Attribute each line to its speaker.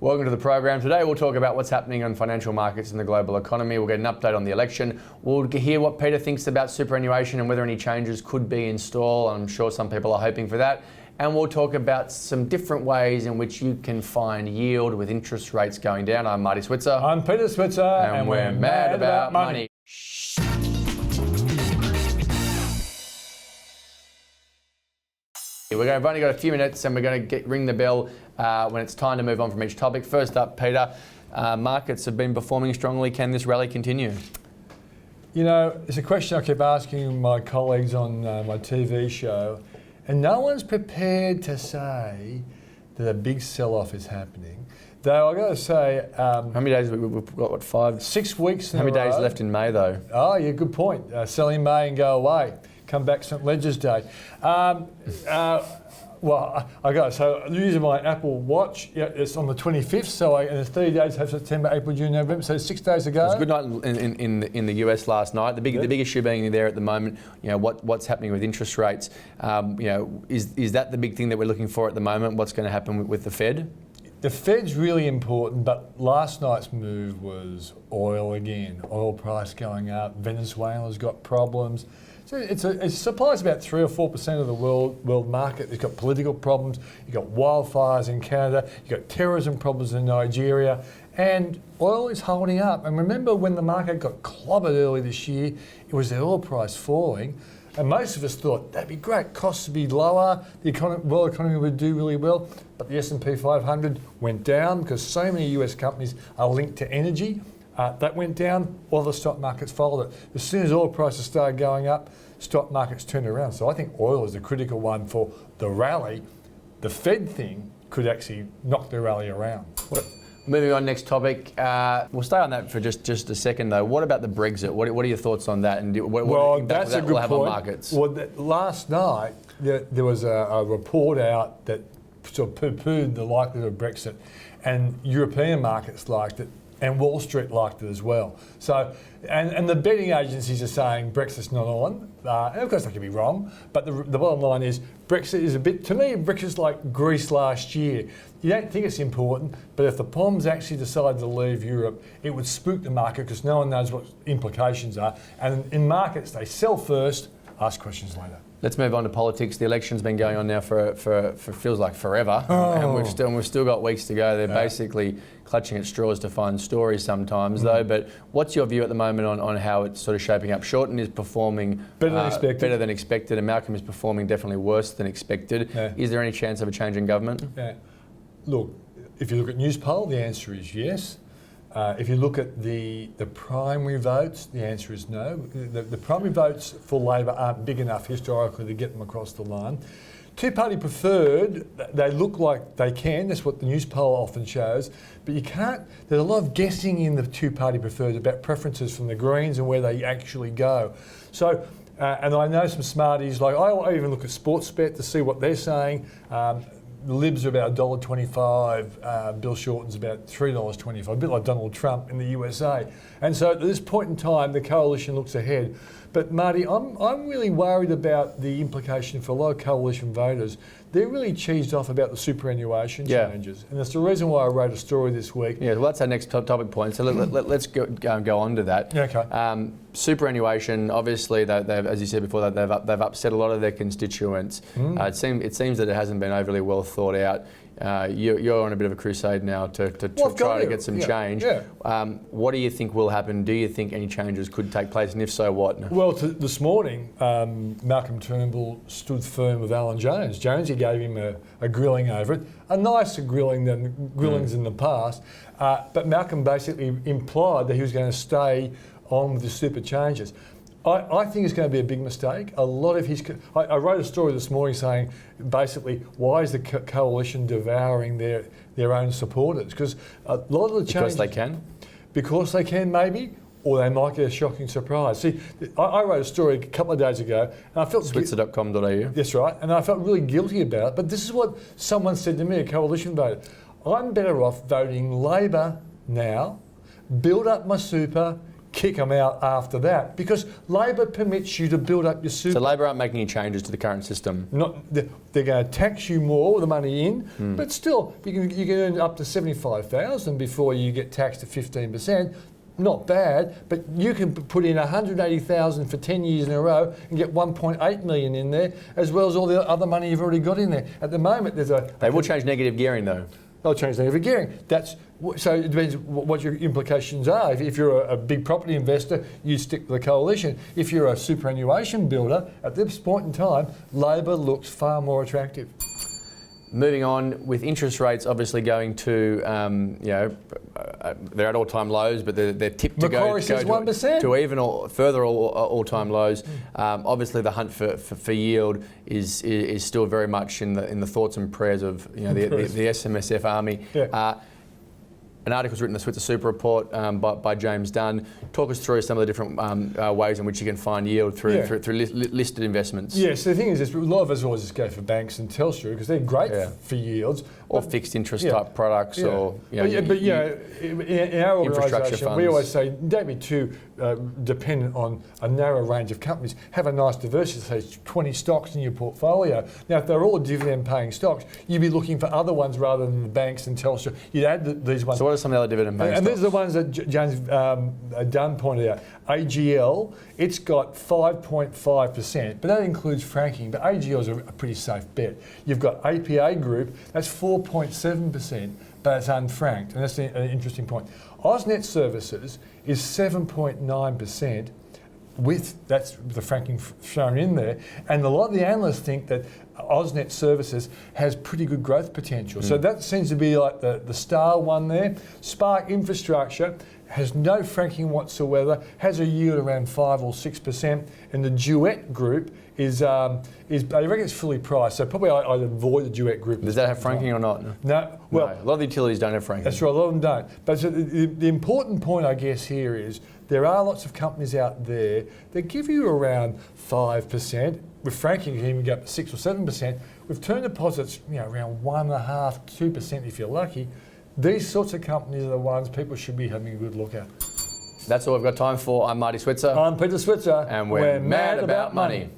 Speaker 1: Welcome to the program. Today we'll talk about what's happening on financial markets and the global economy. We'll get an update on the election. We'll hear what Peter thinks about superannuation and whether any changes could be in store. I'm sure some people are hoping for that. And we'll talk about some different ways in which you can find yield with interest rates going down. I'm Peter Switzer.
Speaker 2: I'm Peter Switzer.
Speaker 1: And we're mad about money. We've only got a few minutes and we're going to ring the bell when it's time to move on from each topic. First up, Peter, markets have been performing strongly. Can this rally continue?
Speaker 2: You know, it's a question I keep asking my colleagues on my TV show, and no one's prepared to say that a big sell-off is happening. Though I've got to say...
Speaker 1: how many days have we've got, what, 5?
Speaker 2: 6 weeks in
Speaker 1: How many
Speaker 2: a row.
Speaker 1: days left in May, though?
Speaker 2: Oh, yeah, good point. Sell in May and go away. Come back St. Ledger's Day. Well, I got so using my Apple Watch. Yeah, it's on the 25th, so and it's 30 days have September, April, June, November. So 6 days ago.
Speaker 1: It was a good night in the US last night. The big issue being there at the moment, you know, what's happening with interest rates. You know, is that the big thing that we're looking for at the moment? What's going to happen with the Fed?
Speaker 2: The Fed's really important, but last night's move was oil again. Oil price going up. Venezuela's got problems. So it supplies about 3 or 4% of the world market. It's got political problems. You've got wildfires in Canada. You've got terrorism problems in Nigeria. And oil is holding up. And remember when the market got clobbered early this year, it was the oil price falling. And most of us thought that'd be great. Costs would be lower. The world economy would do really well. But the S&P 500 went down because so many US companies are linked to energy. That went down, all the stock markets followed it. As soon as oil prices started going up, stock markets turned around. So I think oil is the critical one for the rally. The Fed thing could actually knock the rally around.
Speaker 1: Moving on, next topic. We'll stay on that for just a second, though. What about the Brexit? What are your thoughts on that? And what impact
Speaker 2: that's a good
Speaker 1: will have
Speaker 2: point.
Speaker 1: on markets?
Speaker 2: Well, last night, there was a report out that sort of poo-pooed the likelihood of Brexit, and European markets liked it. And Wall Street liked it as well. So, and the betting agencies are saying Brexit's not on. And of course, they could be wrong. But the bottom line is Brexit is to me, Brexit's like Greece last year. You don't think it's important, but if the Poms actually decide to leave Europe, it would spook the market because no one knows what implications are. And in markets, they sell first, ask questions later.
Speaker 1: Let's move on to politics. The election's been going on now for feels like forever, and we've still got weeks to go. They're basically clutching at straws to find stories sometimes, though. But what's your view at the moment on how it's sort of shaping up? Shorten is performing better than expected, and Malcolm is performing definitely worse than expected. Yeah. Is there any chance of a change in government?
Speaker 2: Yeah. Look, if you look at Newspoll, the answer is yes. If you look at the primary votes, the answer is no. The primary votes for Labor aren't big enough historically to get them across the line. Two-party preferred, they look like they can. That's what the Newspoll often shows. But you can't. There's a lot of guessing in the two-party preferred about preferences from the Greens and where they actually go. So, and I know some smarties, like I even look at Sportsbet to see what they're saying. The Libs are about $1.25, Bill Shorten's about $3.25, a bit like Donald Trump in the USA. And so at this point in time, the coalition looks ahead. But Marty, I'm really worried about the implication for a lot of coalition voters. They're really cheesed off about the superannuation changes. And that's the reason why I wrote a story this week.
Speaker 1: Yeah, well, that's our next topic point. So let's go on to that.
Speaker 2: Yeah, okay.
Speaker 1: Superannuation, obviously, they've, as you said before, they've upset a lot of their constituents. It seems that it hasn't been overly well thought out. You're on a bit of a crusade now to try to get some change. Yeah. What do you think will happen? Do you think any changes could take place, and if so, what?
Speaker 2: Well, this morning, Malcolm Turnbull stood firm with Alan Jones. Jonesy gave him a grilling over it, a nicer grilling than grillings in the past. But Malcolm basically implied that he was going to stay on with the super changes. I think it's going to be a big mistake. A lot of his... I wrote a story this morning saying, basically, why is the coalition devouring their own supporters? Because a lot of the changes...
Speaker 1: Because they can?
Speaker 2: Because they can, maybe, or they might get a shocking surprise. See, I wrote a story a couple of days ago, and I felt...
Speaker 1: Switzer.com.au.
Speaker 2: That's right, and I felt really guilty about it. But this is what someone said to me, a coalition voter. I'm better off voting Labor now, build up my super, kick them out after that, because Labor permits you to build up your super.
Speaker 1: So Labor aren't making any changes to the current system?
Speaker 2: They're going to tax you more with the money in, but still, you can earn up to $75,000 before you get taxed at 15%. Not bad, but you can put in $180,000 for 10 years in a row and get $1.8 million in there, as well as all the other money you've already got in there. At the moment,
Speaker 1: They will change negative gearing though.
Speaker 2: They'll change negative gearing. So it depends what your implications are. If you're a big property investor, you stick to the coalition. If you're a superannuation builder, at this point in time, Labor looks far more attractive.
Speaker 1: Moving on, with interest rates obviously going to, they're at all-time lows, but they're tipped to go
Speaker 2: says 1%.
Speaker 1: to even further all-time lows. Obviously, the hunt for yield is still very much in the thoughts and prayers of the SMSF army.
Speaker 2: Yeah.
Speaker 1: An article was written in the Switzer Super Report by James Dunn. Talk us through some of the different ways in which you can find yield through listed investments.
Speaker 2: Yes, the thing is, a lot of us always just go for banks and Telstra because they're great for yields.
Speaker 1: Or fixed interest type products, or
Speaker 2: in our organisation, we always say don't be too dependent on a narrow range of companies. Have a nice diversity, say 20 stocks in your portfolio. Now, if they're all dividend-paying stocks, you'd be looking for other ones rather than the banks and Telstra. You'd add these ones.
Speaker 1: So what are some of the other dividend-paying stocks?
Speaker 2: And these are the ones that James Dunn pointed out. AGL, it's got 5.5%, but that includes franking. But AGL is a pretty safe bet. You've got APA Group, that's 4.7%, but it's unfranked, and that's an interesting point. AusNet Services is 7.9%. That's the franking shown in there, and a lot of the analysts think that AusNet Services has pretty good growth potential. So that seems to be like the star one there. Spark Infrastructure has no franking whatsoever, has a yield around 5 or 6%, and the Duet Group is I reckon it's fully priced. So probably I'd avoid the Duet Group.
Speaker 1: Does that have franking or not?
Speaker 2: No. Well,
Speaker 1: no. A lot of the utilities don't have franking.
Speaker 2: That's right. A lot of them don't. But so the important point, I guess, here is there are lots of companies out there that give you around 5%. With franking, you can even go up to 6 or 7%. With term deposits, around 1.5%, 2% if you're lucky. These sorts of companies are the ones people should be having a good look at.
Speaker 1: That's all we've got time for. I'm Marty Switzer.
Speaker 2: I'm Peter Switzer.
Speaker 1: And we're mad about money.